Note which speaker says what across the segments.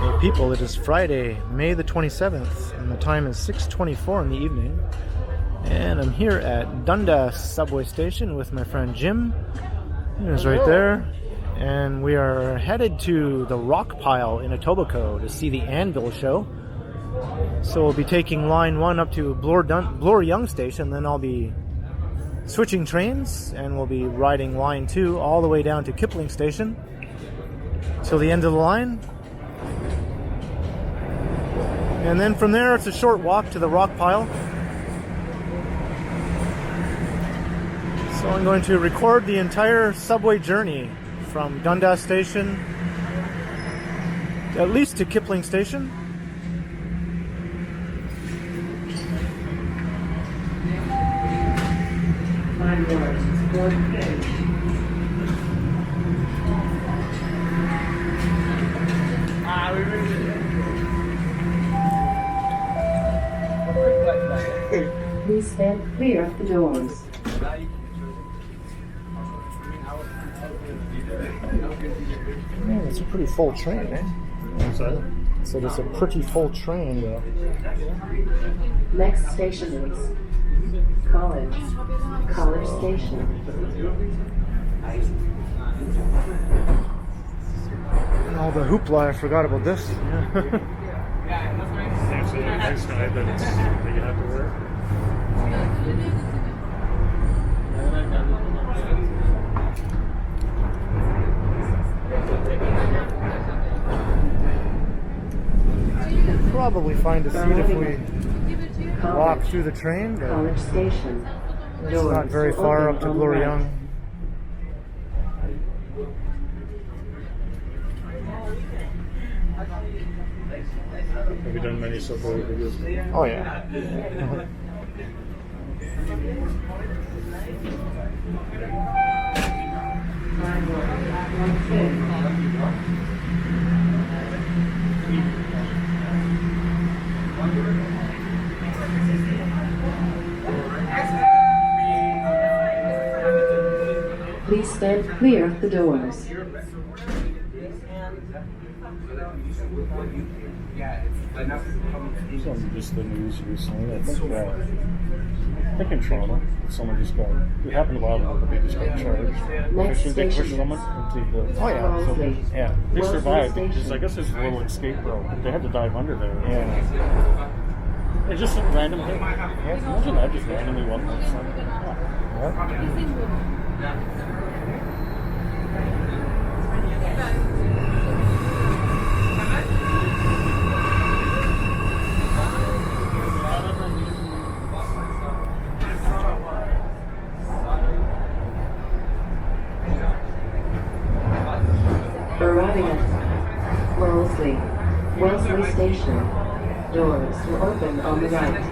Speaker 1: Well, people, it is Friday, May the 27th, and the time is 6:24 in the evening. And I'm here at Dundas subway station with my friend Jim. He is right there. And we are headed to the Rockpile in Etobicoke to see the Anvil show. So we'll be taking line 1 up to Bloor-Yonge Station, then I'll be switching trains, and we'll be riding line 2 all the way down to Kipling Station till the end of the line. And then from there, it's a short walk to the Rockpile. So I'm going to record the entire subway journey from Dundas Station at least to Kipling Station.
Speaker 2: Please stand clear of the doors.
Speaker 1: Man, it's a pretty full train, eh? So it's a pretty full train, though.
Speaker 2: Next station is College Station.
Speaker 1: And all the hoopla, I forgot about this.
Speaker 3: Actually, a nice guy that you have to wear.
Speaker 1: Probably find a seat if we walk through the train, but
Speaker 2: College Station.
Speaker 1: it's not very far up to Bloor-Yonge.
Speaker 3: Have you done many subway videos?
Speaker 1: Oh yeah.
Speaker 2: Please stand clear of the doors.
Speaker 3: Some just the news recently. I think in Toronto, someone just got. It happened a while ago, but they just got charged.
Speaker 2: Next
Speaker 3: They
Speaker 2: station
Speaker 3: pushed someone into the.
Speaker 1: Oh yeah.
Speaker 2: Wellesley.
Speaker 1: Yeah.
Speaker 3: They survived.
Speaker 2: Wellesley
Speaker 3: Because I
Speaker 2: Station.
Speaker 3: guess there's a little escape road. They had to dive under there.
Speaker 1: Yeah.
Speaker 3: It's just a random hit. Imagine that just randomly one person.
Speaker 2: Arriving at Wellesley Station. Doors will open on the right.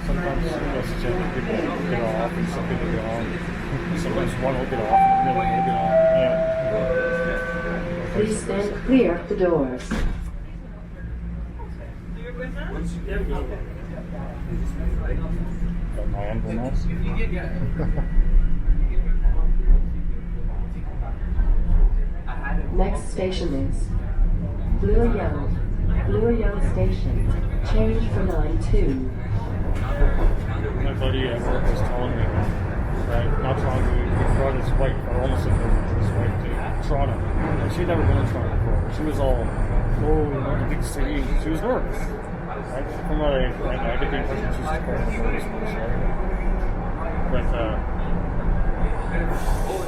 Speaker 3: Sometimes people get off and some people get on. Sometimes one will get off and the other will get on. Yeah.
Speaker 2: Please stand clear of the doors.
Speaker 3: Got my Anvil mouse.
Speaker 2: Next station is Bloor-Yonge Station. Change for line 2.
Speaker 3: My buddy at work was telling me that not too long ago he brought his wife, or almost his wife, to Toronto. And she'd never been in Toronto before. She was all, the big city. She was nervous. Right? From what I get the impression she's just quite nervous for the show. But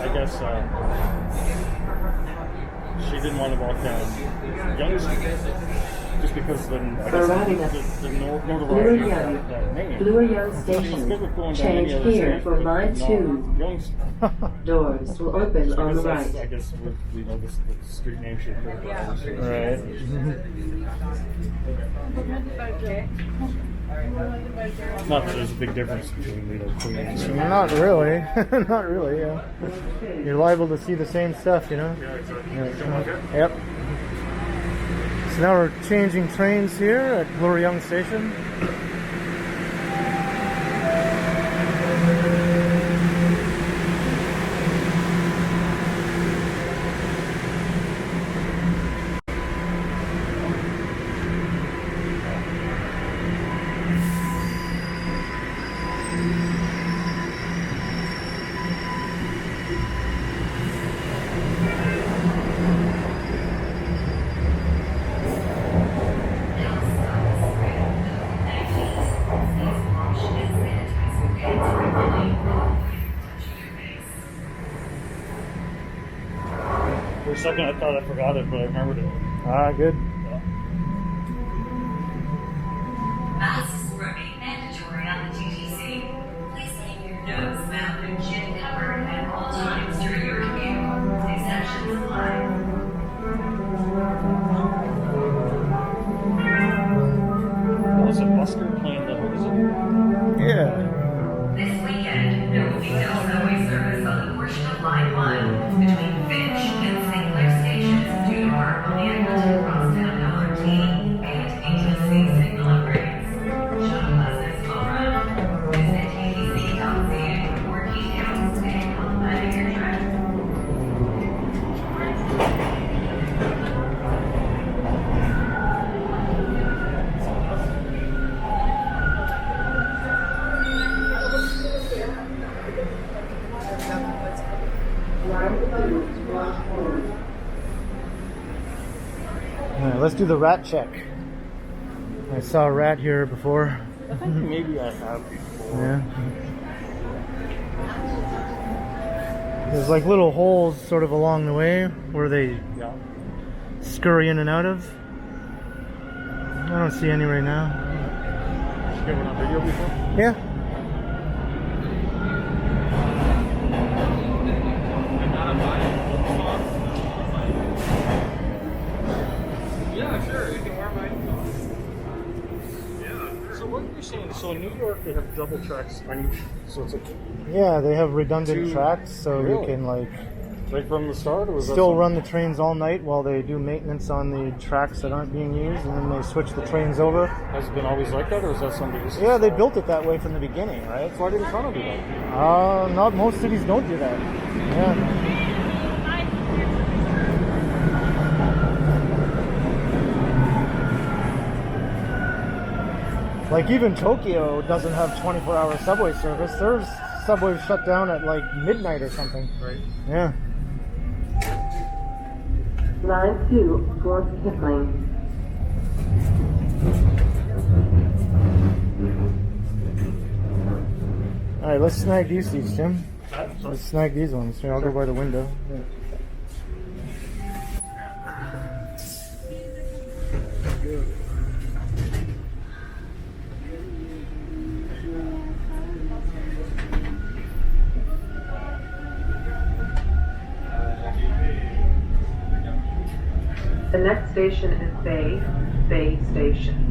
Speaker 3: I guess she didn't want to walk down Yonge Street. Just because then I guess the notoriety of that name.
Speaker 2: Bloor-Yonge
Speaker 3: She was
Speaker 2: Station.
Speaker 3: good with going down
Speaker 2: Change
Speaker 3: any other
Speaker 2: here
Speaker 3: street,
Speaker 2: for
Speaker 3: but
Speaker 2: line
Speaker 3: not
Speaker 2: 2.
Speaker 3: Yonge Street.
Speaker 2: Doors will open on the
Speaker 3: Because that's,
Speaker 2: right.
Speaker 3: I guess with the street name she heard.
Speaker 1: Right.
Speaker 3: Not that there's a big difference between two names.
Speaker 1: Not really. Not really, yeah. You're liable to see the same stuff, you know?
Speaker 3: Yeah, exactly.
Speaker 1: Yeah.
Speaker 3: Come on, okay.
Speaker 1: Yep. So now we're changing trains here at Bloor-Yonge Station.
Speaker 3: For a second, I thought I forgot it, but I remembered it.
Speaker 1: Ah, good.
Speaker 4: Masks remain mandatory on the TTC. Please keep your nose, mouth, and chin covered at all times during your commute. Exceptions apply.
Speaker 3: That was a busker plane, though. What is it?
Speaker 1: Yeah.
Speaker 4: This weekend, there will be no subway service on the portion of Line 1 between Finch and St. Clair stations due to work on the Eglinton Crosstown LRT and ATC signal upgrades. Shuttle buses will run. Visit ttc.ca or details staying on the planning your trip.
Speaker 1: Alright, let's do the rat check. I saw a rat here before.
Speaker 3: I think maybe I have before.
Speaker 1: Yeah. There's like little holes sort of along the way where they
Speaker 3: Yeah.
Speaker 1: scurry in and out of. I don't see any right now.
Speaker 3: Did you get one on video before?
Speaker 1: Yeah.
Speaker 3: Yeah, sure. You can wear mine. Yeah. So what you're saying? So in New York they have double tracks on each. So it's like
Speaker 1: Yeah, they have redundant
Speaker 3: Two-
Speaker 1: tracks so you
Speaker 3: Really?
Speaker 1: can like
Speaker 3: right from the start, or was that
Speaker 1: still
Speaker 3: something-
Speaker 1: run the trains all night while they do maintenance on the tracks that aren't being used, and then they switch the trains over.
Speaker 3: Has it been always like that, or is that something?
Speaker 1: Yeah, they built it that way from the beginning, right?
Speaker 3: Why didn't Toronto do that?
Speaker 1: Not most cities don't do that. Yeah. Like even Tokyo doesn't have 24-hour subway service. Their subways shut down at like midnight or something.
Speaker 3: Right.
Speaker 1: Yeah.
Speaker 2: Line 2 for Kipling.
Speaker 1: All right, let's snag these seats, Jim. Let's snag these ones. Here, I'll go by the window. Yeah.
Speaker 2: The next station is Bay Station.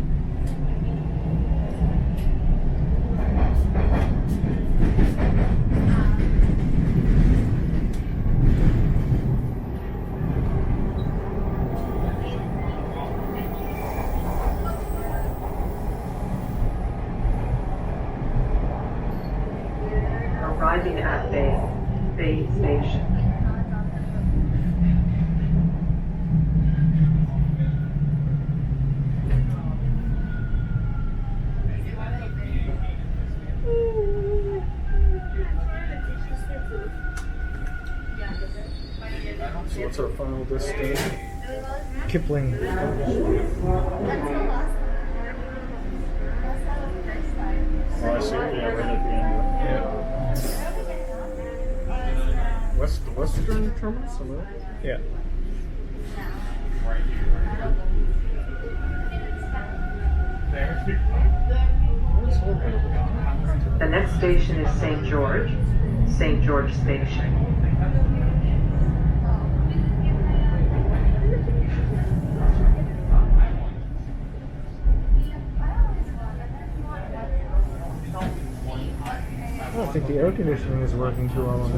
Speaker 2: Arriving at Bay Station.
Speaker 3: So what's our final destination?
Speaker 1: Kipling.
Speaker 3: Oh, I see. Yeah, right at the end. Yeah. The Western terminus, am I right?
Speaker 1: Yeah.
Speaker 2: The next station is St. George Station.
Speaker 1: I don't think the air conditioning is working too well on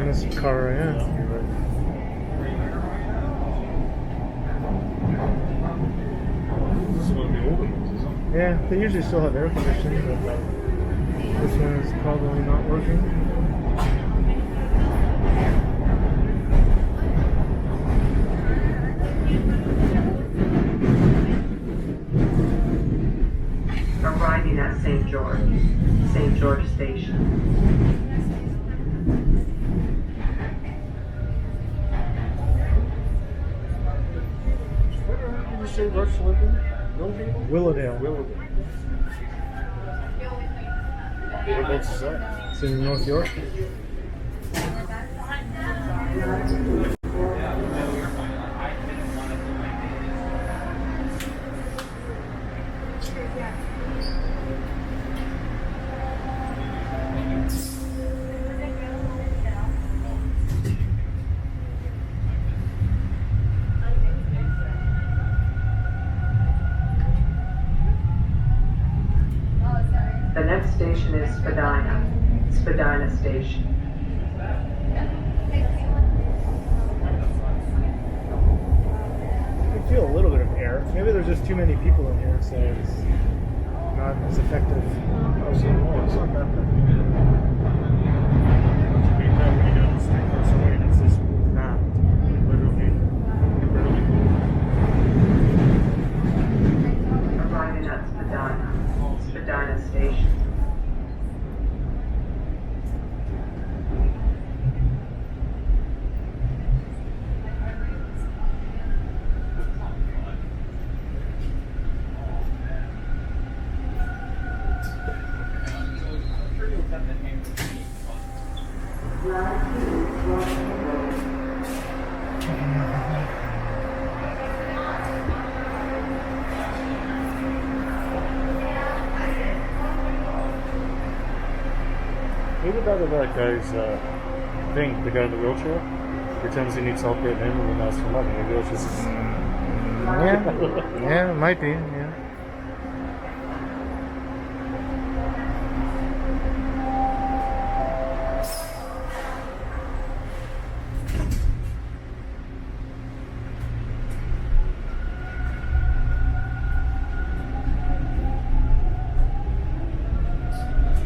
Speaker 1: this car, yeah.
Speaker 3: This is one of the older ones, isn't it?
Speaker 1: Yeah, they usually still have air conditioning, but this one is probably not working.
Speaker 2: Arriving at St. George Station.
Speaker 3: Where did you say Rush lived in?
Speaker 1: Willowdale.
Speaker 3: Willowdale. Whereabouts is that?
Speaker 1: It's in North York.
Speaker 2: The next station is Spadina Station.
Speaker 1: I feel a little bit of air. Maybe there's just too many people in here, so it's not as effective.
Speaker 3: Oh, so no, it's not that bad. Should be that when you get on the street or somewhere and it's just packed. Literally, barely moving.
Speaker 2: Arriving at Spadina Station.
Speaker 3: Either that or that guy's thing, the guy in the wheelchair, pretends he needs help getting in and then asks for money. Maybe that's just.
Speaker 1: Yeah, it might be, yeah.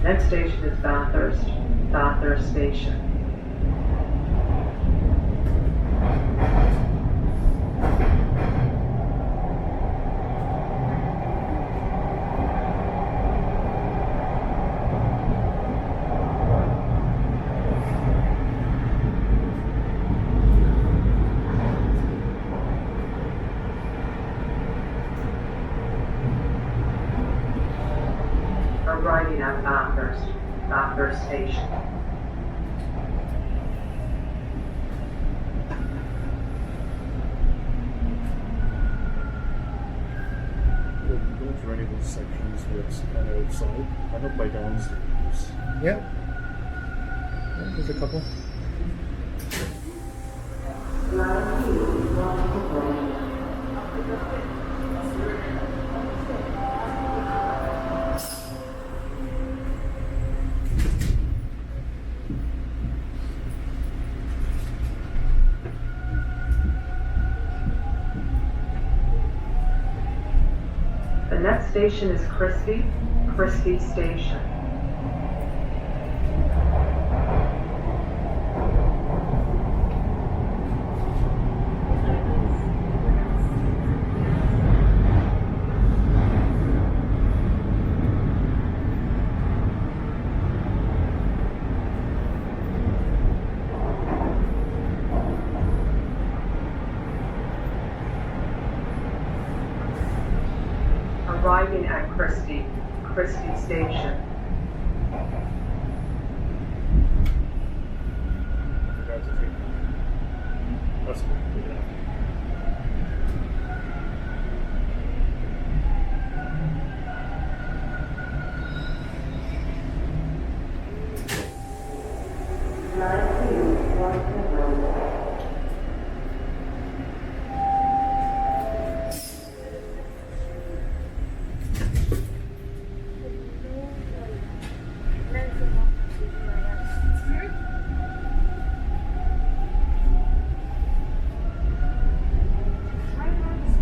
Speaker 2: Next station is Bathurst Station. Arriving at Bathurst Station.
Speaker 3: Go through any of those sections where it's kind of outside. I'm up by downstairs.
Speaker 1: Yeah. There's a couple.
Speaker 2: The next station is Christie Station. Arriving at Christie Station.
Speaker 3: That's cool. Yeah.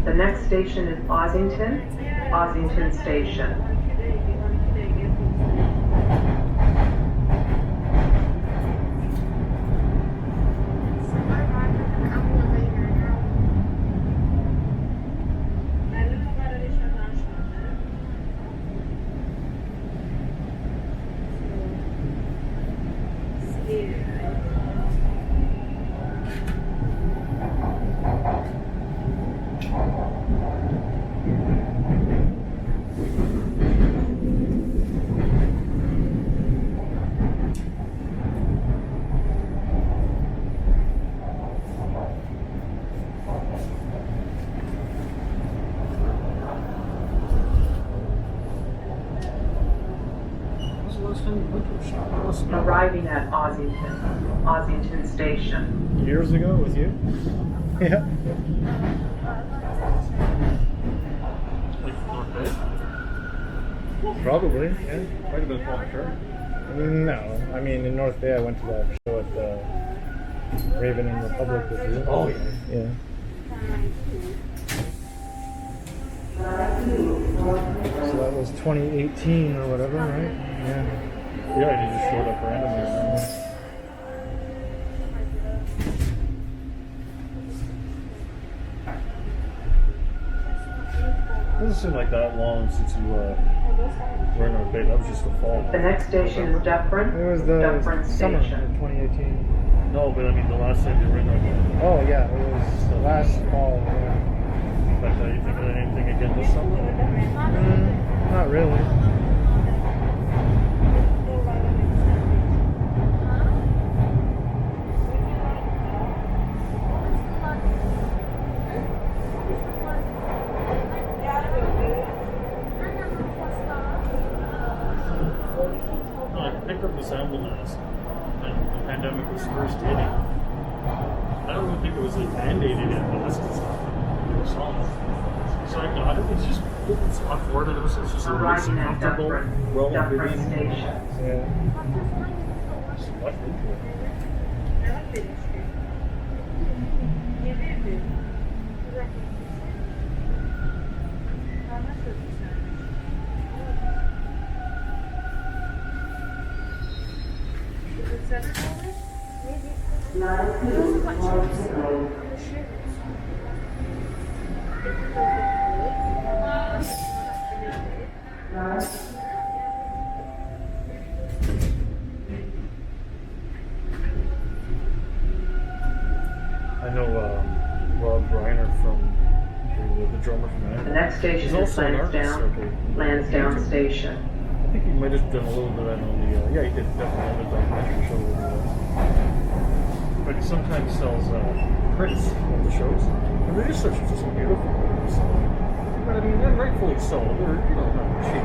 Speaker 2: The next station is Ossington Station. Arriving at Ossington Station.
Speaker 3: Years ago with you?
Speaker 1: Yeah.
Speaker 3: Like North Bay?
Speaker 1: Probably, yeah.
Speaker 3: Might have been Paul McCartney.
Speaker 1: No, I mean in North Bay I went to that show at the Raven and Republic with you.
Speaker 3: Oh, yeah.
Speaker 1: Yeah. So that was 2018 or whatever, right? Yeah.
Speaker 3: Yeah, and he just showed up randomly. It doesn't seem like that long since you were in North Bay. That was just the fall.
Speaker 2: The next station is Dufferin.
Speaker 1: It was the
Speaker 2: Dufferin
Speaker 1: summer of
Speaker 2: Station.
Speaker 1: 2018.
Speaker 3: No, but I mean the last time you were in North Bay.
Speaker 1: Oh yeah, it was the last fall. Yeah.
Speaker 3: But you think of anything again this summer?
Speaker 1: Not really.
Speaker 3: I picked up this ambulance when the pandemic was first hitting. I don't even think it was like mandated yet, but this is so I got it. It's awkward and it's just
Speaker 2: Arriving at
Speaker 3: comfortable,
Speaker 2: Dufferin
Speaker 3: fitting.
Speaker 2: Station.
Speaker 1: Yeah.
Speaker 3: Just left into it. I know Rob Reiner from the drummer from that.
Speaker 2: The next station
Speaker 3: He's
Speaker 2: is
Speaker 3: also an artist,
Speaker 2: Lansdowne Station.
Speaker 3: I think he might have done a little bit on the yeah, he did definitely on the documentary show over there. But he sometimes sells prints of the shows, and they're just just beautiful. So, but I mean, and rightfully so. They're not cheap.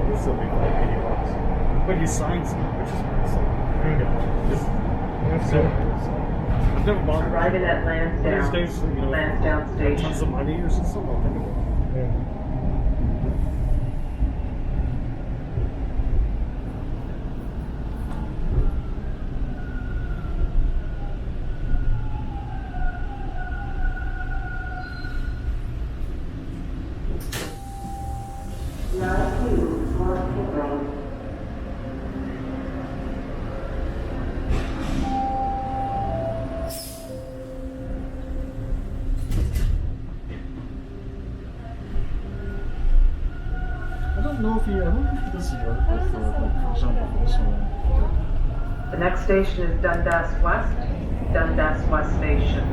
Speaker 3: They're still like $80. But he signs them, which is nice. So, so I've never bought them.
Speaker 2: Arriving at
Speaker 3: These days,
Speaker 2: Lansdowne
Speaker 3: tons
Speaker 2: Station.
Speaker 3: of money or something. I'll think about it.
Speaker 1: Yeah.
Speaker 3: I don't think this is for example, for this one.
Speaker 2: The next station is Dundas West Station.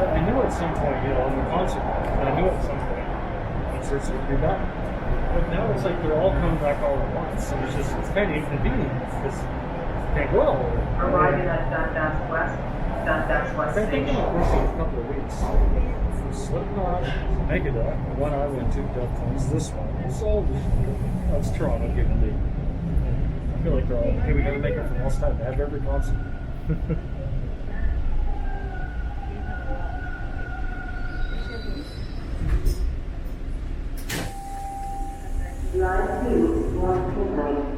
Speaker 3: I knew at some point, on the concert, and I knew at some point concerts would be back. But now it's like they're all coming back all at once, and it's kind of inconvenient because you can't go all over.
Speaker 2: Arriving at Dundas Dundas West
Speaker 3: I think in the
Speaker 2: Station.
Speaker 3: course of a couple of weeks, Slipknot, Megadeth, the one I went to, Deftones, this one. It's all that's Toronto giving me. I feel like they're all, okay, we gotta make it for most time. They have every concert.
Speaker 5: Line 2, 1 to 9.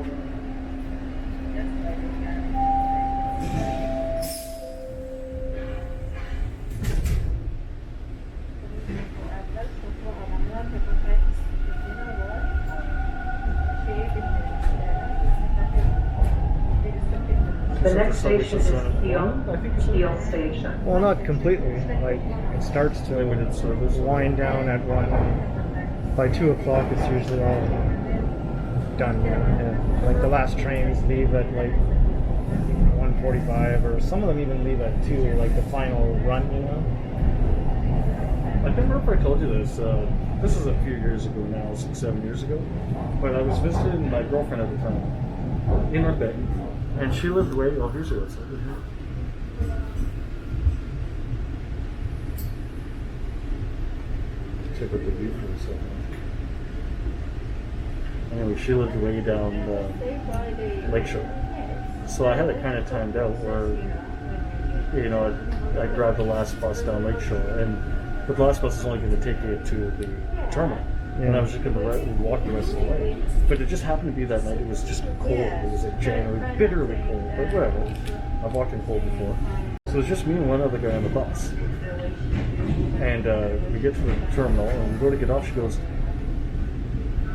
Speaker 2: The next station is
Speaker 3: I think it's
Speaker 2: Keele Station.
Speaker 1: Well, not completely. Like, it starts to
Speaker 3: limited service.
Speaker 1: wind down at 1. By 2 o'clock, it's usually all done. Yeah. Like, the last trains leave at, like, 1:45, or some of them even leave at 2, like the final run, you know?
Speaker 3: I can't remember if I told you this. This is a few years ago now, 6, 7 years ago. But I was visiting my girlfriend at the time in our bed, and she lived way. Oh, here's your outside. Check out the view for a second. Anyway, she lived way down Lakeshore, so I had it kind of timed out where, you know, I'd grab the last bus down Lakeshore, and the last bus is only going to take you to the terminal.
Speaker 1: Yeah.
Speaker 3: And I was just going to walk the rest of the way. But it just happened to be that night. It was just cold. It was like January, bitterly cold. But whatever. I've walked in cold before. So it was just me and one other guy on the bus. And we get to the terminal and we go to get off. She goes,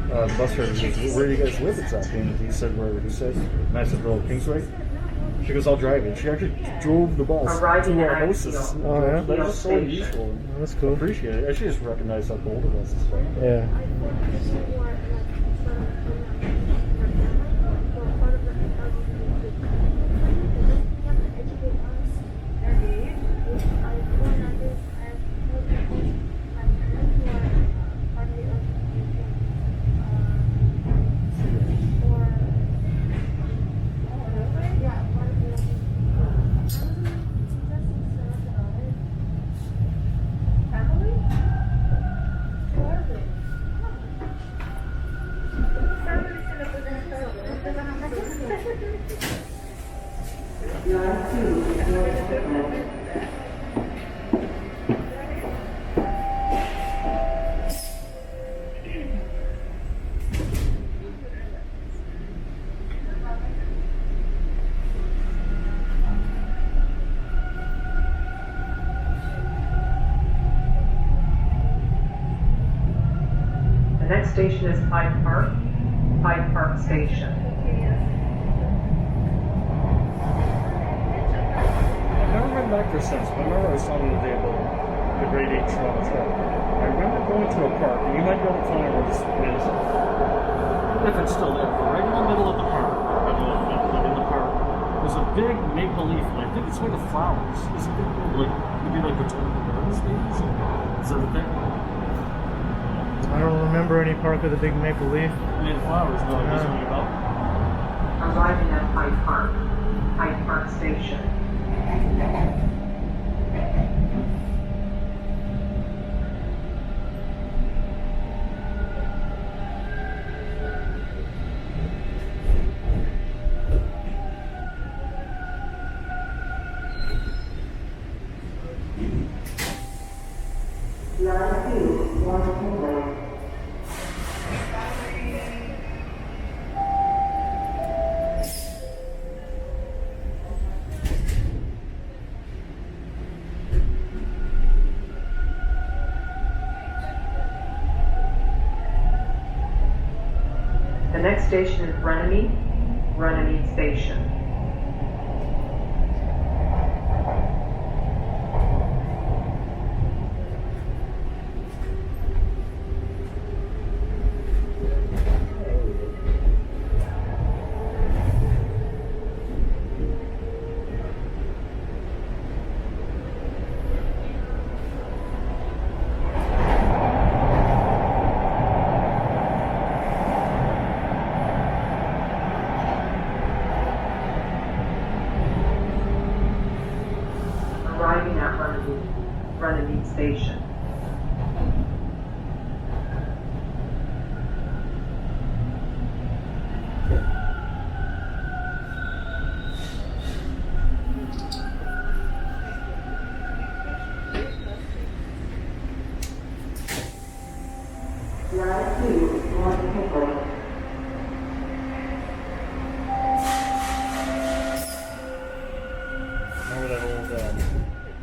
Speaker 3: the bus driver goes, where do you guys live exactly? And he said, wherever he said. And I said, well, Kingsway. She goes, I'll drive it. She actually drove the bus
Speaker 2: Arriving
Speaker 3: to
Speaker 2: at
Speaker 3: our houses.
Speaker 1: Oh, yeah?
Speaker 3: That was so
Speaker 2: Station.
Speaker 3: useful.
Speaker 1: That's
Speaker 3: I
Speaker 1: cool.
Speaker 3: appreciate it. I should just recognize how cold it was. As well.
Speaker 1: Yeah.
Speaker 2: The next station is Hyde Park Station.
Speaker 3: I've never been back there since, but I remember I was telling you the day about the Grade 8 Toronto trip. I remember going to a park, and you might be able to tell me where this is. If it's still there, but right in the middle of the park, in the park, there's a big maple leaf, and I think it's made of flowers. Is it like, maybe like botanical gardens, maybe? Is that a thing?
Speaker 1: I don't remember any park with a big maple leaf.
Speaker 3: Made of flowers, no, it doesn't ring a bell.
Speaker 2: Arriving at Hyde Park Station.
Speaker 5: Line 2, 1 to 9.
Speaker 2: The next station is Runnymede Station.
Speaker 5: Line 2, North Kipling.
Speaker 3: Remember that old,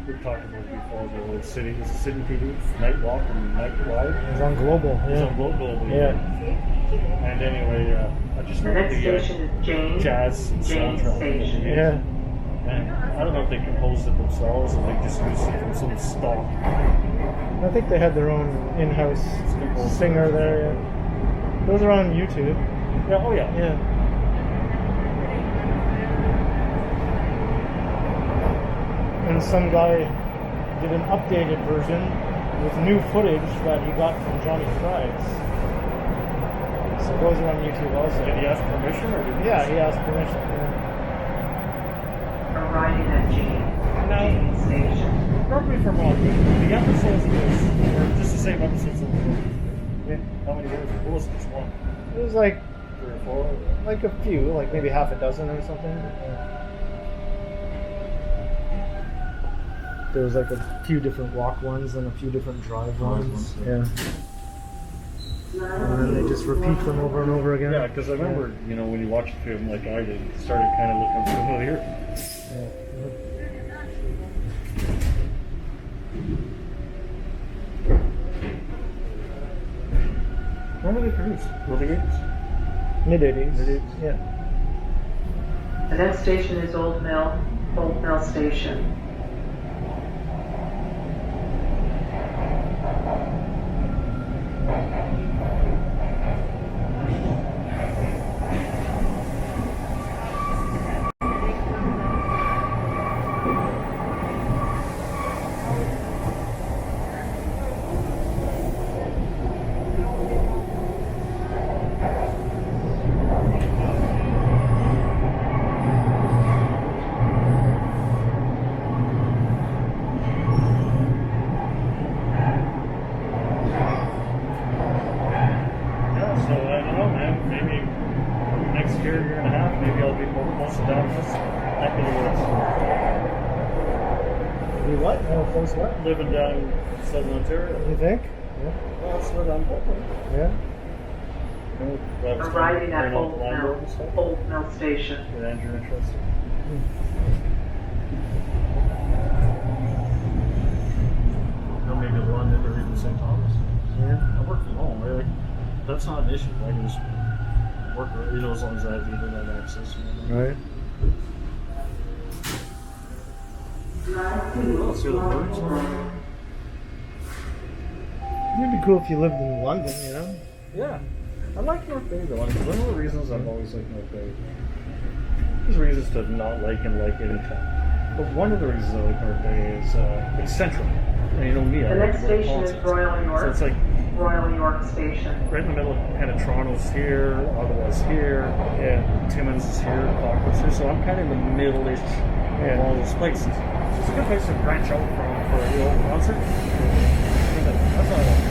Speaker 3: we talked about it before, the old city TV, Night Walk and Night Ride?
Speaker 1: It's on Global.
Speaker 3: It was
Speaker 1: Yeah.
Speaker 3: on Global.
Speaker 1: Yeah.
Speaker 3: And anyway, I just
Speaker 2: The
Speaker 3: remember
Speaker 2: next
Speaker 3: the
Speaker 2: station is James.
Speaker 3: jazz
Speaker 2: James
Speaker 3: soundtrack.
Speaker 2: Station.
Speaker 1: Yeah.
Speaker 3: And I don't know if they composed it themselves or they just used it from some stock.
Speaker 1: I think they had their own in-house singer there. Yeah. Those are on YouTube.
Speaker 3: Yeah, oh yeah.
Speaker 1: Yeah. And some guy did an updated version with new footage that he got from Johnny Strides. So those are on YouTube also.
Speaker 3: Did he ask permission or did he
Speaker 1: Yeah,
Speaker 3: just-
Speaker 1: he asked permission. Yeah.
Speaker 2: Arriving at James Station.
Speaker 3: Correct me if I'm wrong, but the episodes were just the same episodes of the movie.
Speaker 1: Yeah.
Speaker 3: How many was it? It was just one.
Speaker 1: It was like
Speaker 3: 3 or 4.
Speaker 1: a few, like maybe half a dozen or something. Yeah. There was like a few different walk ones and a few different drive ones. Yeah. And then they just repeat them over and over again.
Speaker 3: Yeah, because I remember, you know, when you watch a film like I did, it started kind of looking familiar.
Speaker 1: Yeah.
Speaker 3: When were they produced? Early 80s?
Speaker 1: Mid-80s.
Speaker 3: Mid-80s.
Speaker 1: Yeah.
Speaker 2: The next station is Old Mill Station.
Speaker 3: Yeah, so I don't know, man. Maybe next year and a half, maybe I'll be most of down this neck of the woods.
Speaker 1: You what? Close what?
Speaker 3: Living down in southern Ontario.
Speaker 1: You think? Yeah.
Speaker 3: Well, that's what I'm hoping.
Speaker 1: Yeah.
Speaker 3: You know, that was
Speaker 2: Arriving
Speaker 3: kind
Speaker 2: at
Speaker 3: of
Speaker 2: Old
Speaker 3: Landlord and stuff.
Speaker 2: Mill Station.
Speaker 3: Is Andrew interested? Or maybe London or even St. Thomas.
Speaker 1: Yeah.
Speaker 3: I work from home. Really. That's not an issue. I can just work, you know, as long as I have the internet access. You know.
Speaker 1: Right.
Speaker 3: Oh, see the birds?
Speaker 1: It'd be cool if you lived in London, you know?
Speaker 3: Yeah. I like North Bay though. One of the reasons I've always liked North Bay. There's reasons to not like and like any town. But one of the reasons I like North Bay is it's central. And you know me, I
Speaker 2: The
Speaker 3: like
Speaker 2: next
Speaker 3: to go to
Speaker 2: station is
Speaker 3: concerts.
Speaker 2: Royal
Speaker 3: So
Speaker 2: York.
Speaker 3: it's like
Speaker 2: Royal York Station.
Speaker 3: right in the middle, kind of Toronto's here, Ottawa's here, yeah, Timmins is here, Clockwork's here, so I'm kind of in the middle-ish of all those places. So it's a good place to branch out from for a real concert. That's all I like.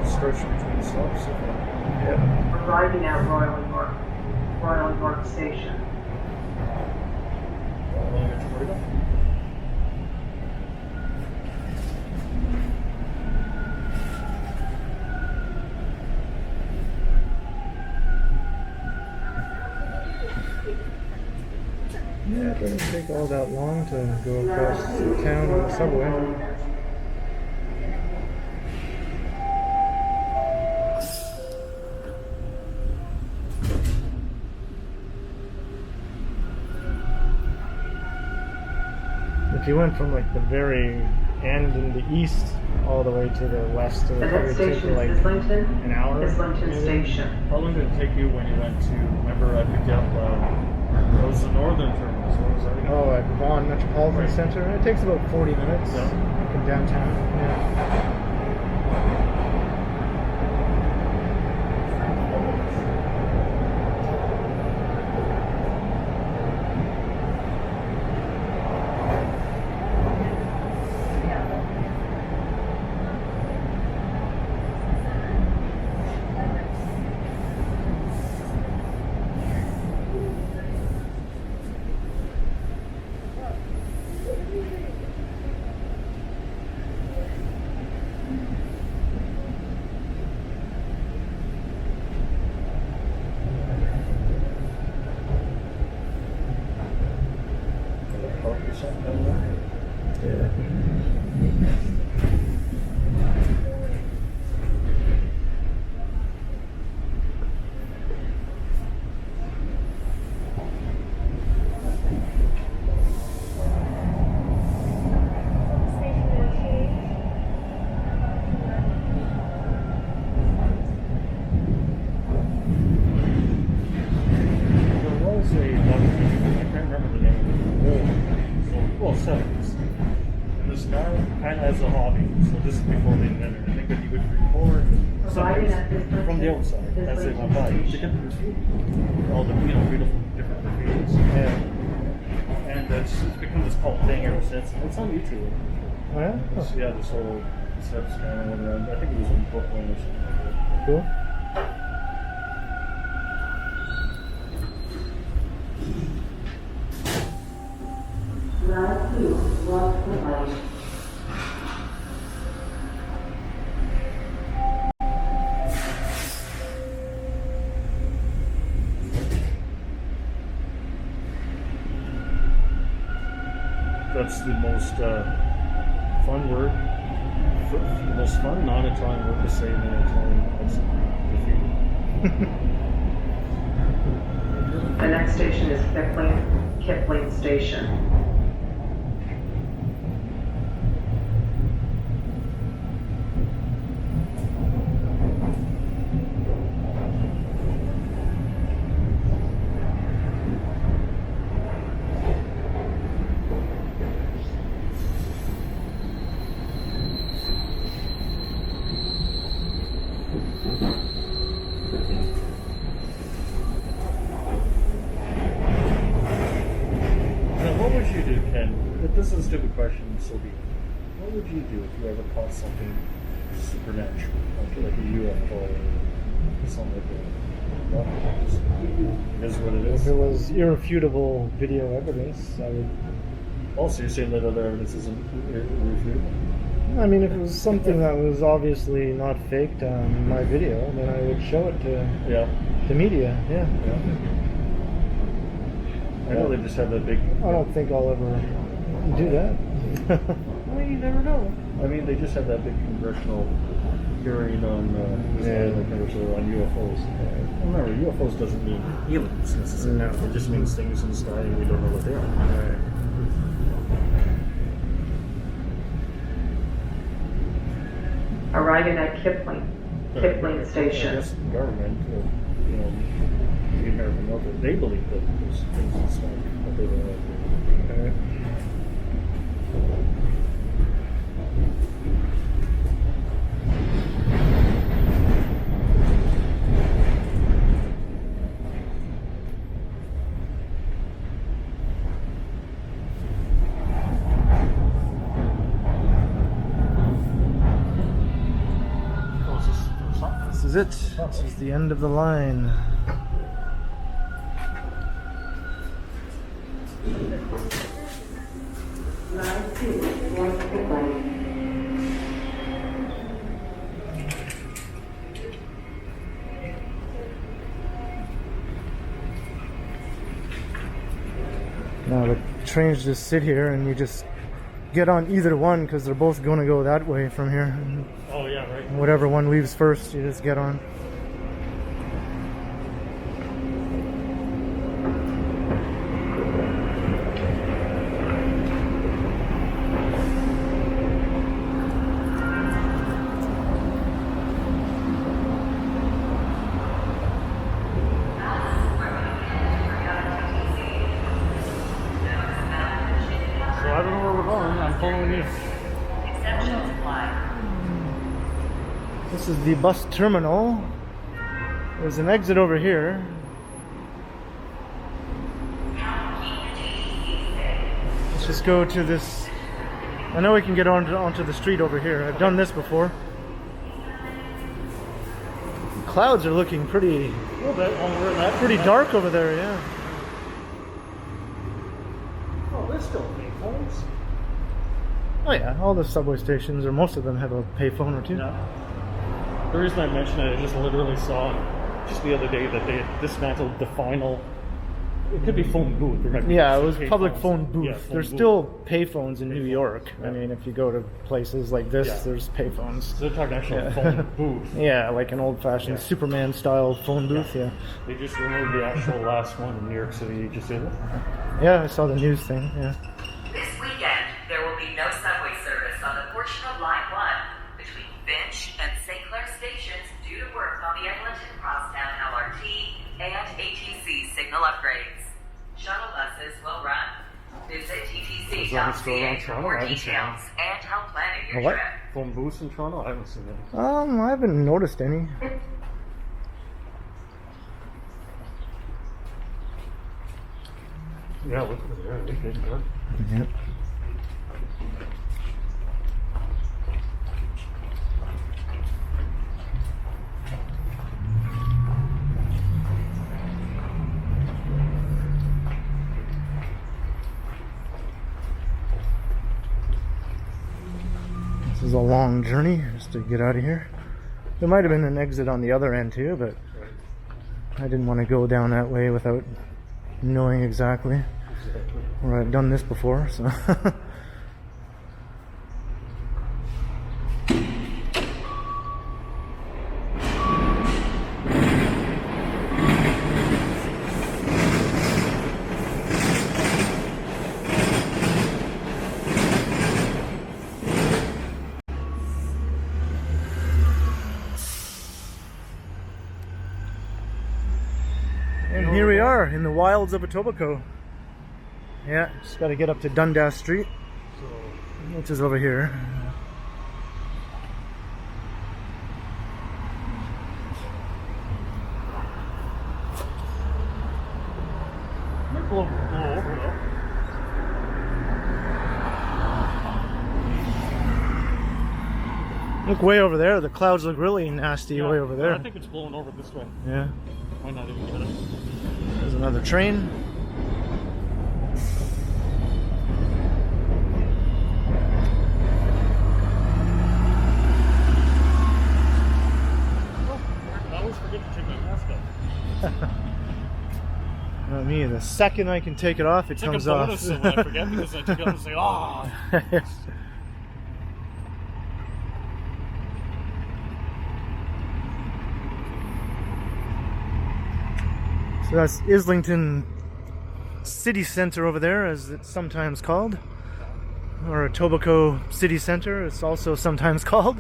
Speaker 3: Stretch between stops.
Speaker 2: Arriving at Royal York Station.
Speaker 1: Yeah, it doesn't take all that long to go across the town on the subway. if you went from like the very end in the east all the way to the west, it
Speaker 2: The
Speaker 1: would
Speaker 2: next
Speaker 1: probably take
Speaker 2: station
Speaker 1: you like
Speaker 2: is Islington.
Speaker 1: an hour.
Speaker 2: Islington
Speaker 1: maybe.
Speaker 2: Station.
Speaker 3: How long did it take you when you went to? Remember, I picked you up. It was the northern terminal. So what was that again?
Speaker 1: Oh, at Vaughan Metropolitan
Speaker 3: Right.
Speaker 1: Center. It takes about 40 minutes
Speaker 3: Yeah.
Speaker 1: from downtown. Yeah.
Speaker 3: As a hobby, so this is before they invented it. I think that you would record
Speaker 2: Arriving
Speaker 3: something
Speaker 2: at Islington.
Speaker 3: from the outside as they went by. You get the graffiti, all the beautiful different graffitis,
Speaker 1: Yeah.
Speaker 3: and it's become this cult thing ever since. It's on YouTube.
Speaker 1: Oh, yeah?
Speaker 3: It's, yeah, this whole steps kind of went around. I think it was in Brooklyn or something like that.
Speaker 1: Cool.
Speaker 5: Line 2, Rockpile.
Speaker 3: That's the most fun word, the most fun non-Italian word to say in an Italian accent.
Speaker 2: The next station is Kipling Station.
Speaker 3: This is a stupid question, Sylvia. What would you do if you ever caught something supernatural, like a UFO or something like that? Well, it is what it
Speaker 1: If
Speaker 3: is.
Speaker 1: it was irrefutable video evidence, I would.
Speaker 3: Also, you're saying that other evidence isn't irrefutable?
Speaker 1: I mean, if it was something that was obviously not faked on my video, then I would show it to
Speaker 3: Yeah.
Speaker 1: the media. Yeah.
Speaker 3: I know they just have that big.
Speaker 1: I don't think I'll ever do that.
Speaker 3: Well, you never know. I mean, they just had that big congressional hearing on on UFOs. Remember, UFOs doesn't mean aliens necessarily.
Speaker 1: No.
Speaker 3: It just means things in the sky and we don't know what they are.
Speaker 2: Arriving at Kipling
Speaker 3: I
Speaker 2: Station.
Speaker 3: guess the government, the American military, they believe that there's things in the sky that they don't know.
Speaker 1: This is it. This is the end of the line.
Speaker 5: Line 2, Rockpile.
Speaker 1: Now the trains just sit here and you just get on either one because they're both going to go that way from here.
Speaker 3: Oh, yeah, right.
Speaker 1: Whatever one leaves first, you just get on.
Speaker 3: following you.
Speaker 4: Exceptions apply.
Speaker 1: This is the bus terminal. There's an exit over here. Let's just go to this. I know we can get onto the street over here. I've done this before. The clouds are looking pretty
Speaker 3: A little bit longer than that.
Speaker 1: pretty dark over there, yeah.
Speaker 3: Oh, there's still payphones.
Speaker 1: Oh yeah, all the subway stations, or most of them, have a payphone or two.
Speaker 3: Yeah. The reason I mentioned it, I just literally saw just the other day that they had dismantled the final. It could be phone booth. Or
Speaker 1: Yeah, it was
Speaker 3: payphones.
Speaker 1: public phone booth.
Speaker 3: Yeah, phone
Speaker 1: There's
Speaker 3: booth.
Speaker 1: still payphones in New York. I
Speaker 3: Yeah.
Speaker 1: mean, if you go to places like this,
Speaker 3: Yeah.
Speaker 1: there's payphones.
Speaker 3: So they're talking actual
Speaker 1: Yeah.
Speaker 3: phone booth.
Speaker 1: Yeah, like an old-fashioned
Speaker 3: Yeah.
Speaker 1: Superman-style phone booth. Yeah.
Speaker 3: They just removed the actual last one in New York City. You just did it.
Speaker 1: Yeah, I saw the news thing. Yeah.
Speaker 4: This weekend, there will be no subway service on the portion of Line 1 between Finch and St. Clair stations due to work on the Islington Crosstown LRT and ATC signal upgrades. Shuttle buses will run. Visit
Speaker 3: Is that still around
Speaker 4: ttc.ca for
Speaker 3: Toronto?
Speaker 4: more
Speaker 3: I haven't seen
Speaker 4: details and help planning your
Speaker 1: A what?
Speaker 4: trip.
Speaker 3: Phone booths in Toronto? I haven't seen it.
Speaker 1: I haven't noticed any.
Speaker 3: Yeah, look over there. They did good.
Speaker 1: Yep. This is a long journey just to get out of here. There might have been an exit on the other end too, but I didn't want to go down that way without knowing exactly. Or I've done this before, so. And here we are in the wilds of Etobicoke. Yeah, just got to get up to Dundas Street, which is over here.
Speaker 3: Blow over though.
Speaker 1: Look way over there. The clouds look really nasty way over there.
Speaker 3: I think it's blowing over this way.
Speaker 1: Yeah,
Speaker 3: Might not even get it.
Speaker 1: there's another train.
Speaker 3: I always forget to take my mask off.
Speaker 1: Not me. The second I can take it off, it
Speaker 3: It's like
Speaker 1: comes
Speaker 3: a
Speaker 1: off.
Speaker 3: bonus when I forget because I take it off and say, ah.
Speaker 1: So that's Islington City Centre over there, as it's sometimes called. Or Etobicoke City Centre, it's also sometimes called.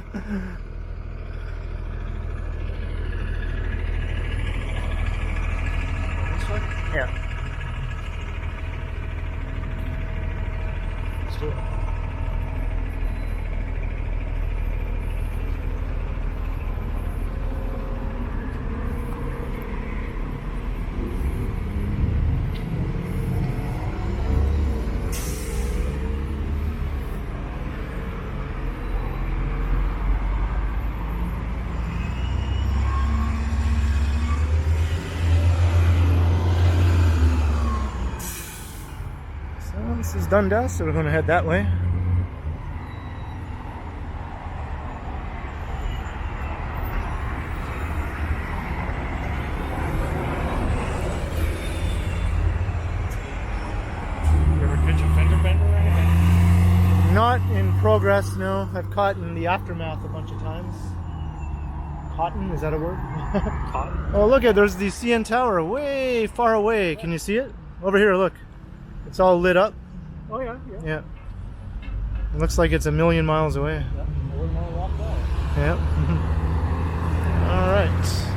Speaker 3: This way?
Speaker 1: Yeah.
Speaker 3: Let's do it.
Speaker 1: So this is Dundas, so we're going to head that way.
Speaker 3: You ever catch a fender bender or anything?
Speaker 1: Not in progress, no. I've caught in the aftermath a bunch of times. Cotton, is that a word?
Speaker 3: Cotton?
Speaker 1: Oh, look at there's the CN Tower way far away. Can you see it? Over here, look. It's all lit up.
Speaker 3: Oh, yeah, yeah.
Speaker 1: Yeah. It looks like it's a million miles away.
Speaker 3: Yeah, more than Rockpile.
Speaker 1: Yep. All right.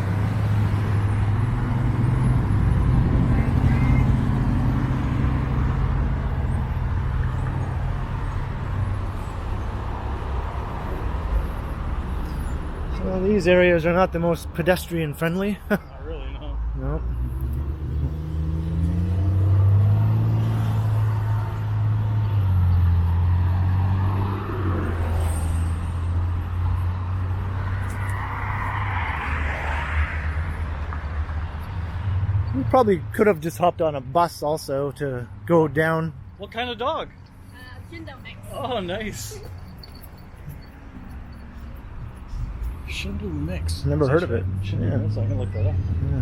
Speaker 1: Well, these areas are not the most pedestrian friendly.
Speaker 3: Not really, no.
Speaker 1: No. We probably could have just hopped on a bus also to go down.
Speaker 3: What kind of dog?
Speaker 6: Gender mix.
Speaker 3: Oh, nice. Shindu mix.
Speaker 1: Never heard of it.
Speaker 3: Shindu
Speaker 1: Yeah.
Speaker 3: mix. I can look that up.
Speaker 1: Yeah.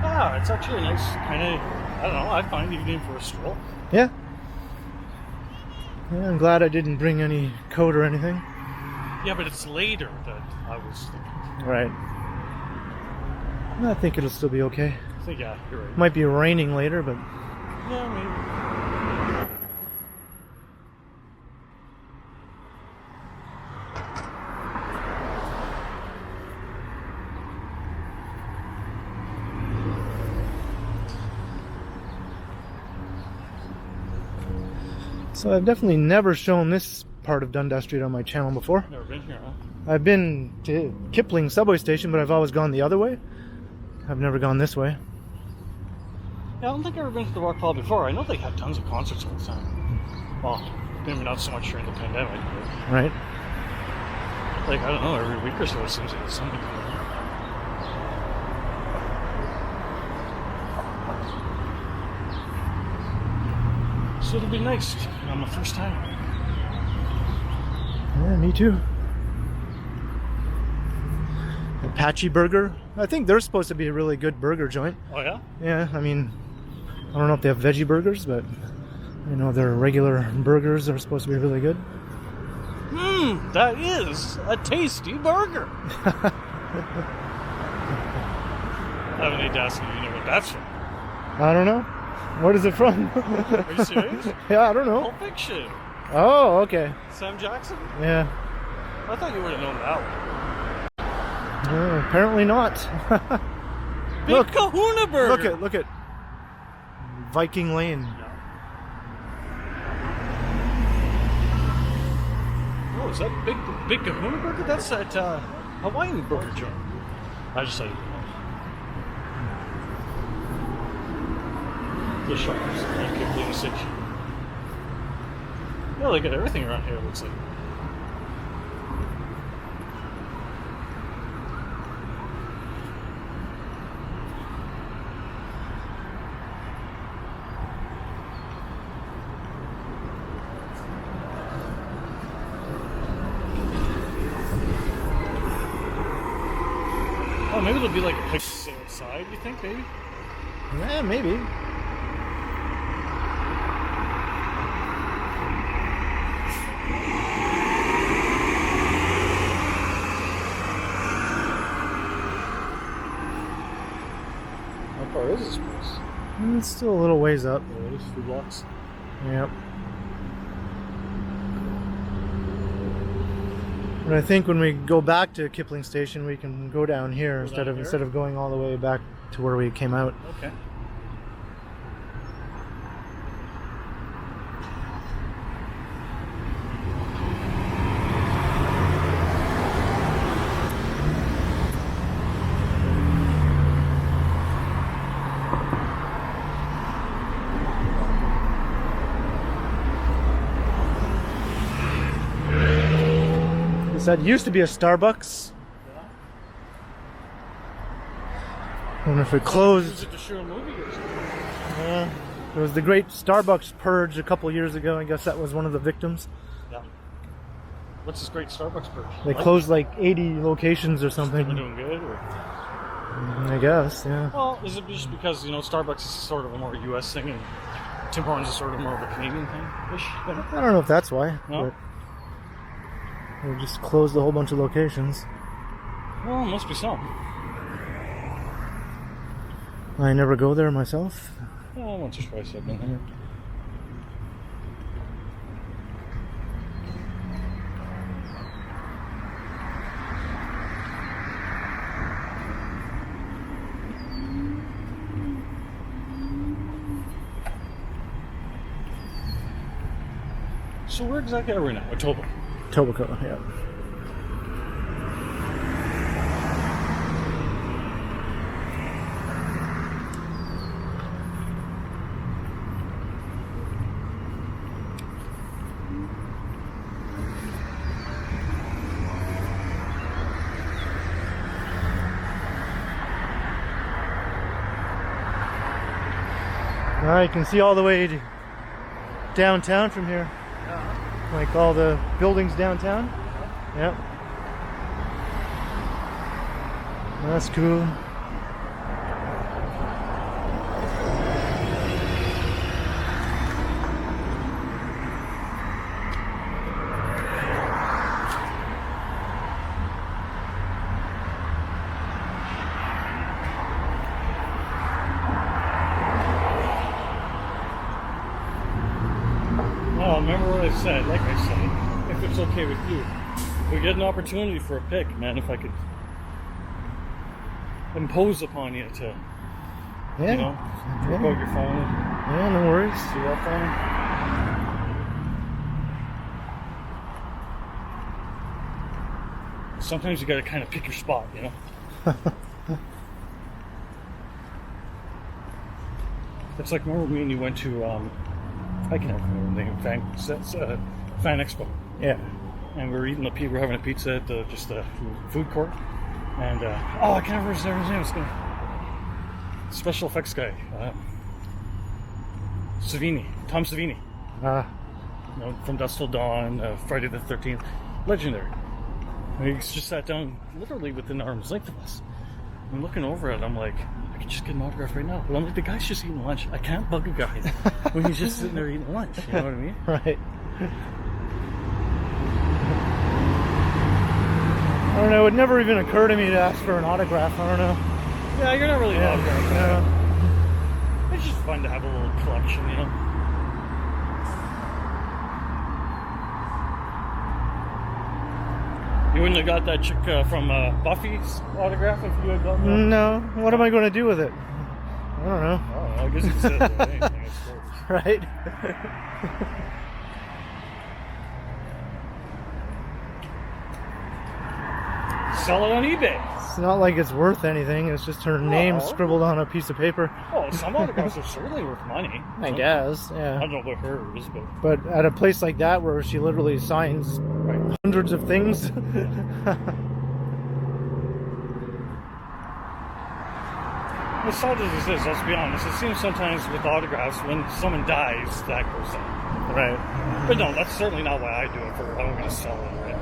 Speaker 3: Ah, it's actually a nice kind of, I don't know, I find evening for a stroll.
Speaker 1: Yeah. Yeah, I'm glad I didn't bring any coat or anything.
Speaker 3: Yeah, but it's later that I was thinking.
Speaker 1: Right. I think it'll still be okay.
Speaker 3: I think, yeah, you're right.
Speaker 1: Might be raining later, but
Speaker 3: Yeah, maybe.
Speaker 1: so I've definitely never shown this part of Dundas Street on my channel before.
Speaker 3: Never been here, huh?
Speaker 1: I've been to Kipling subway station, but I've always gone the other way. I've never gone this way.
Speaker 3: Yeah, I don't think I've ever been to the Rockpile before. I know they had tons of concerts all the time. Well, maybe not so much during the pandemic, but
Speaker 1: Right.
Speaker 3: like, I don't know, every week or so it seems like there's something coming on. So it'll be nice on my first time.
Speaker 1: Yeah, me too. Apache Burger. I think they're supposed to be a really good burger joint.
Speaker 3: Oh, yeah?
Speaker 1: Yeah, I mean, I don't know if they have veggie burgers, but you know, their regular burgers are supposed to be really good.
Speaker 3: That is a tasty burger. I haven't need to ask you, you know what that's from.
Speaker 1: I don't know. What is it from?
Speaker 3: Are you serious?
Speaker 1: Yeah, I don't know.
Speaker 3: Pulp Fiction.
Speaker 1: Oh, okay.
Speaker 3: Sam Jackson?
Speaker 1: Yeah.
Speaker 3: I thought you would have known that one.
Speaker 1: Apparently not.
Speaker 3: Big
Speaker 1: Look.
Speaker 3: Kahuna Burger.
Speaker 1: Look at Viking Lane.
Speaker 3: Oh, is that Big Kahuna Burger? That's that Hawaiian burger joint. I just said it. The shops at Kipling Station. Yeah, they got everything around here, it looks like. Oh, maybe there'll be like a picture outside, you think, maybe?
Speaker 1: Yeah, maybe.
Speaker 3: How far is this place?
Speaker 1: It's still a little ways up.
Speaker 3: Oh, it is 2 blocks.
Speaker 1: Yep. But I think when we go back to Kipling Station, we can go down here
Speaker 3: Go down here?
Speaker 1: instead of going all the way back to where we came out.
Speaker 3: Okay.
Speaker 1: That used to be a Starbucks. I wonder if it
Speaker 3: Use
Speaker 1: closed.
Speaker 3: it to show a movie or something.
Speaker 1: There was the great Starbucks purge a couple years ago. I guess that was one of the victims.
Speaker 3: Yeah. What's this great Starbucks purge?
Speaker 1: They closed like 80 locations or
Speaker 3: They're
Speaker 1: something.
Speaker 3: doing good, or?
Speaker 1: I guess, yeah.
Speaker 3: Well, is it just because, you know, Starbucks is sort of a more U.S. thing and Tim Hortons is sort of more of a Canadian thing-ish?
Speaker 1: I don't know if that's why.
Speaker 3: No?
Speaker 1: But they just closed a whole bunch of locations.
Speaker 3: Well, must be some.
Speaker 1: I never go there myself.
Speaker 3: Oh, once or twice I've been here. So where exactly are we now? Etobicoke.
Speaker 1: Etobicoke, yeah. You can see all the way to downtown from here. Like all the buildings downtown. Yep. That's cool.
Speaker 3: Remember what I said, like I said, if it's okay with you, if we get an opportunity for a pic, man, if I could impose upon you to, you know, drop out your phone.
Speaker 1: Yeah, no worries.
Speaker 3: Do that for me. Sometimes you gotta kind of pick your spot, you know? It's like, remember me and you went to, I can't remember the name, Fan Expo.
Speaker 1: Yeah.
Speaker 3: And we were eating we were having a pizza at the food court. And, I can't remember his name. It's special effects guy. Tom Savini. You know, from Dusk Till Dawn, Friday the 13th. Legendary. And he just sat down literally within arm's length of us. I'm looking over at it, I'm like, I could just get an autograph right now. But I'm like, the guy's just eating lunch. I can't bug a guy when he's just sitting there eating lunch. You know what I mean?
Speaker 1: Right. I don't know, it would never even occur to me to ask for an autograph. I don't know.
Speaker 3: Yeah, you're not really an autograph guy. It's just fun to have a little collection, you know? You wouldn't have got that chick from Buffy's autograph if you had gotten that?
Speaker 1: No. What am I going to do with it? I don't know.
Speaker 3: Oh, I guess you could say that anything, I suppose.
Speaker 1: Right?
Speaker 3: Sell it on eBay.
Speaker 1: It's not like it's worth anything. It's just her name scribbled on a piece of paper.
Speaker 3: Oh, some autographs are certainly worth money.
Speaker 1: I guess,
Speaker 3: I
Speaker 1: yeah.
Speaker 3: don't know about hers,
Speaker 1: But at a place like that where she literally signs hundreds of things.
Speaker 3: As sad as this is, let's be honest, it seems sometimes with autographs, when someone dies, that goes up.
Speaker 1: Right.
Speaker 3: But no, that's certainly not why I do it. I'm going to sell it, right?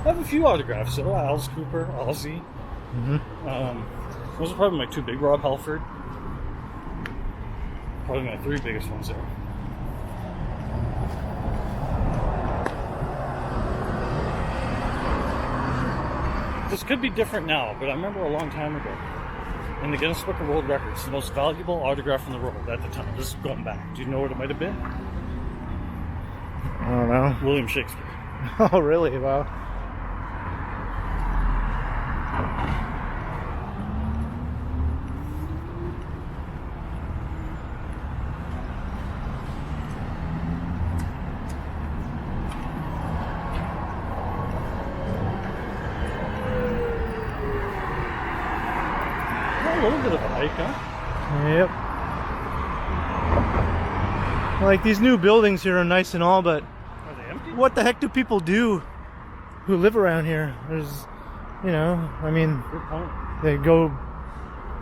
Speaker 3: I have a few autographs, so Alice Cooper, Ozzy. Those are probably my two big. Rob Halford. Probably my three biggest ones there. This could be different now, but I remember a long time ago, in the Guinness Book of World Records, the most valuable autograph in the world at the time. This is going back. Do you know what it might have been?
Speaker 1: I don't know.
Speaker 3: William Shakespeare.
Speaker 1: Oh, really? Wow.
Speaker 3: A little bit of a hike, huh?
Speaker 1: Yep. Like, these new buildings here are nice and all, but
Speaker 3: Are they empty?
Speaker 1: what the heck do people do who live around here? There's, you know, I mean,
Speaker 3: Good point.
Speaker 1: they go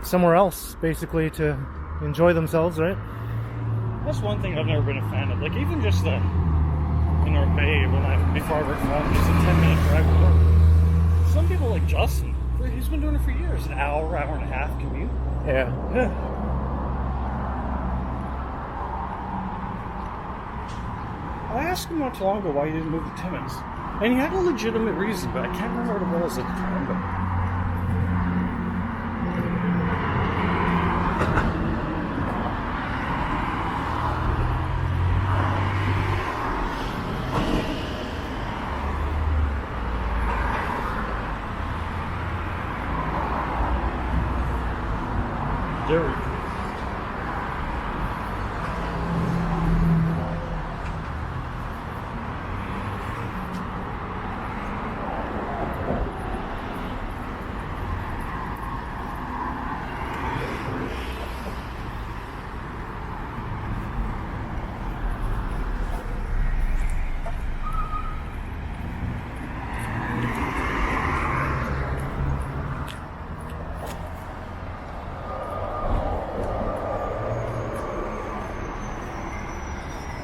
Speaker 1: somewhere else basically to enjoy themselves, right?
Speaker 3: That's one thing I've never been a fan of. Like, even just in North Bay, before I worked from home, just a 10-minute drive to work. Some people like Justin, he's been doing it for years. An hour and a half commute.
Speaker 1: Yeah.
Speaker 3: asked him not too long ago why he didn't move to Timmins. And he had a legitimate reason, but I can't remember what it was at the time. But there we go.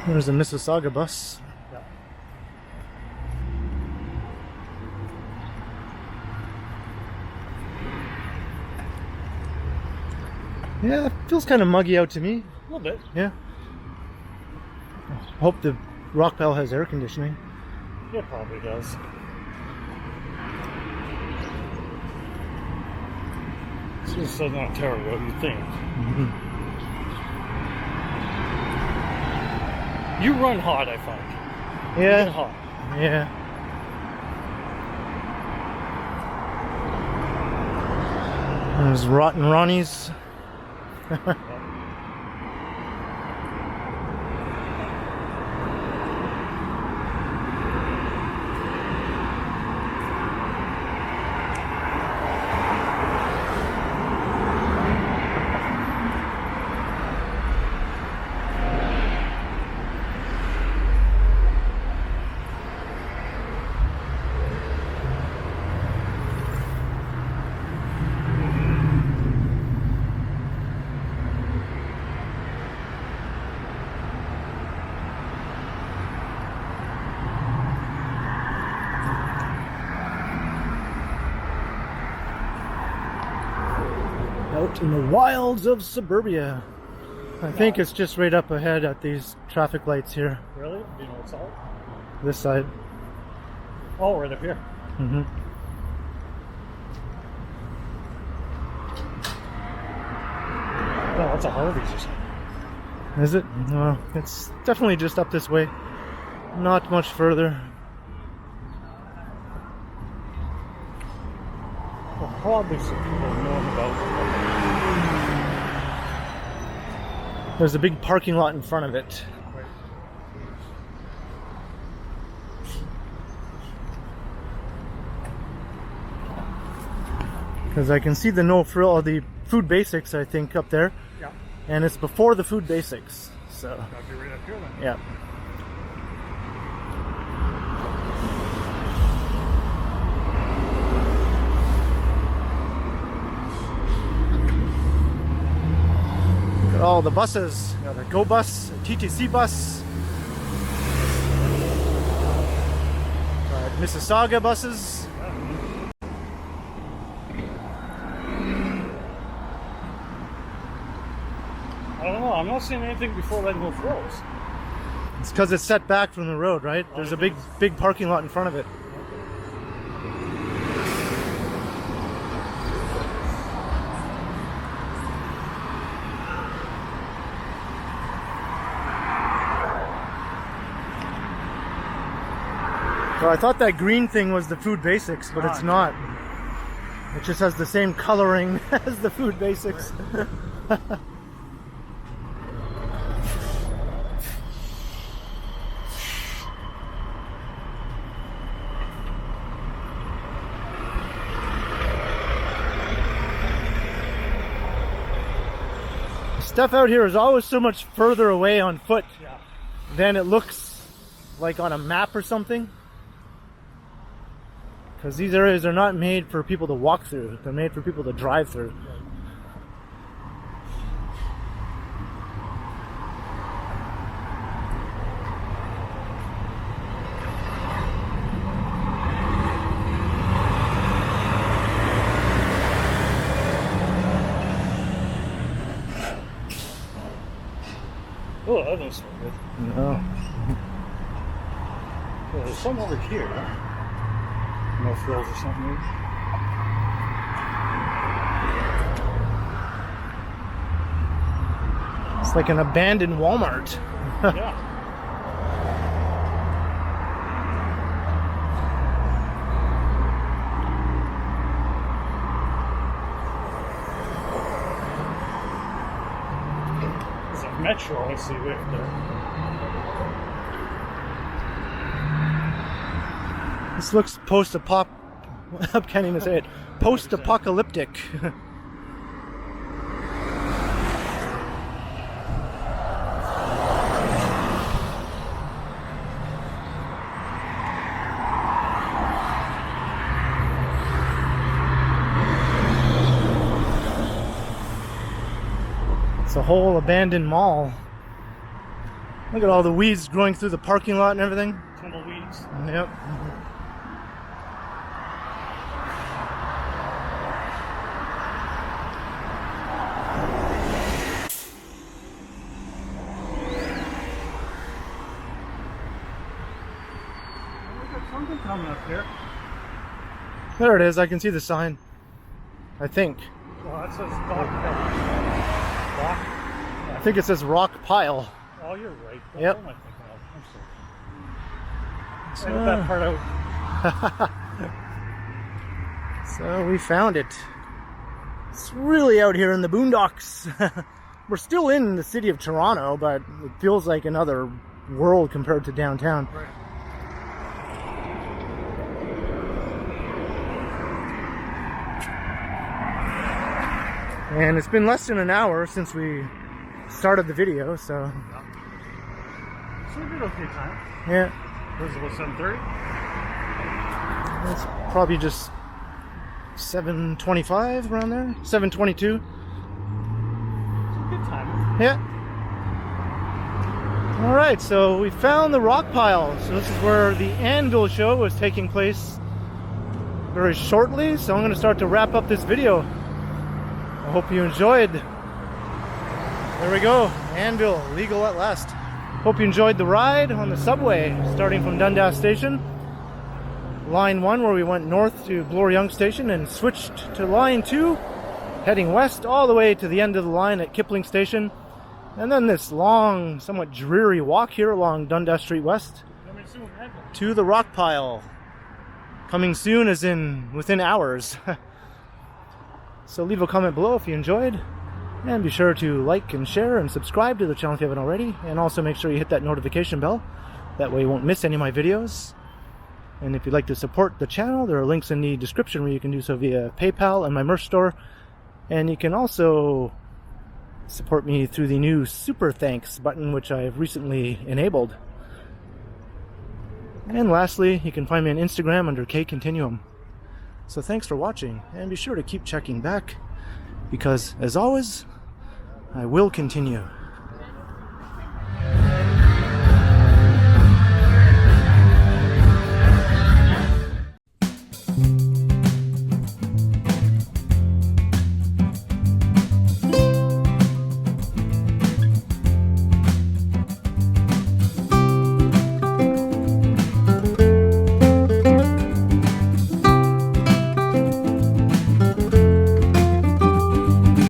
Speaker 1: There's a Mississauga bus. Yeah, it feels kind of muggy out to me.
Speaker 3: A little bit.
Speaker 1: Yeah. Hope the Rockpile has air conditioning.
Speaker 3: It probably does. This is Southern Ontario, you think. You run hot, I find. You
Speaker 1: Yeah.
Speaker 3: get hot.
Speaker 1: Yeah. There's Rotten Ronnie's. Out in the wilds of suburbia. I think it's just right up ahead at these traffic lights here.
Speaker 3: Really? Do you know what's all?
Speaker 1: This side.
Speaker 3: Oh, right up here.
Speaker 1: Mm-hmm.
Speaker 3: No, that's a Harvey's or something.
Speaker 1: Is it? Well, it's definitely just up this way. Not much further.
Speaker 3: Well, probably some people knowing about it.
Speaker 1: There's a big parking lot in front of it.
Speaker 3: Right.
Speaker 1: Because I can see the no frill, the food basics, I think, up there.
Speaker 3: Yeah.
Speaker 1: And it's before the food basics. So,
Speaker 3: Gotta be right up here then.
Speaker 1: yeah. Look at all the buses. You got a Go bus, a TTC bus, Mississauga buses.
Speaker 3: I don't know. I'm not seeing anything before that no frills.
Speaker 1: It's because it's set back from the road, right? There's a big parking lot in front of it. So I thought that green thing was the food basics, but it's not. It just has the same coloring as the food basics. Stuff out here is always so much further away on foot than it looks like on a map or something. Because these areas are not made for people to walk through, they're made for people to drive through.
Speaker 3: Oh, that doesn't smell good.
Speaker 1: No.
Speaker 3: Well, there's some over here. No frills or something.
Speaker 1: It's like an abandoned Walmart.
Speaker 3: Yeah. There's a metro I see right there.
Speaker 1: This looks I can't even say it. Post-apocalyptic. It's a whole abandoned mall. Look at all the weeds growing through the parking lot and everything.
Speaker 3: Tumbleweeds.
Speaker 1: Yep.
Speaker 3: Something coming up here.
Speaker 1: There it is. I can see the sign. I think.
Speaker 3: Well, that says Rock.
Speaker 1: I think it says Rockpile.
Speaker 3: Oh, you're right.
Speaker 1: Yep.
Speaker 3: What am I thinking of? I'm sorry. Edit that part out.
Speaker 1: So we found it. It's really out here in the boondocks. We're still in the city of Toronto, but it feels like another world compared to downtown.
Speaker 3: Right.
Speaker 1: And it's been less than an hour since we started the video, so
Speaker 3: So we did okay time.
Speaker 1: yeah,
Speaker 3: What is it, about 7:30?
Speaker 1: it's probably just 7:25 around there, 7:22.
Speaker 3: Good time.
Speaker 1: Yeah. All right, so we found the Rockpile. So this is where the Anvil show is taking place very shortly. So I'm going to start to wrap up this video. I hope you enjoyed. There we go, Anvil, legal at last. Hope you enjoyed the ride on the subway, starting from Dundas Station. Line 1, where we went north to Bloor-Yonge Station and switched to Line 2, heading west all the way to the end of the line at Kipling Station. And then this long, somewhat dreary walk here along Dundas Street West to the Rockpile. Coming soon as in within hours. So leave a comment below if you enjoyed, and be sure to like and share and subscribe to the channel if you haven't already, and also make sure you hit that notification bell. That way you won't miss any of my videos. And if you'd like to support the channel, there are links in the description where you can do so via PayPal and my merch store. And you can also support me through the new Super Thanks button, which I've recently enabled. And lastly, you can find me on Instagram under KContinuum. So thanks for watching, and be sure to keep checking back, because as always, I will continue.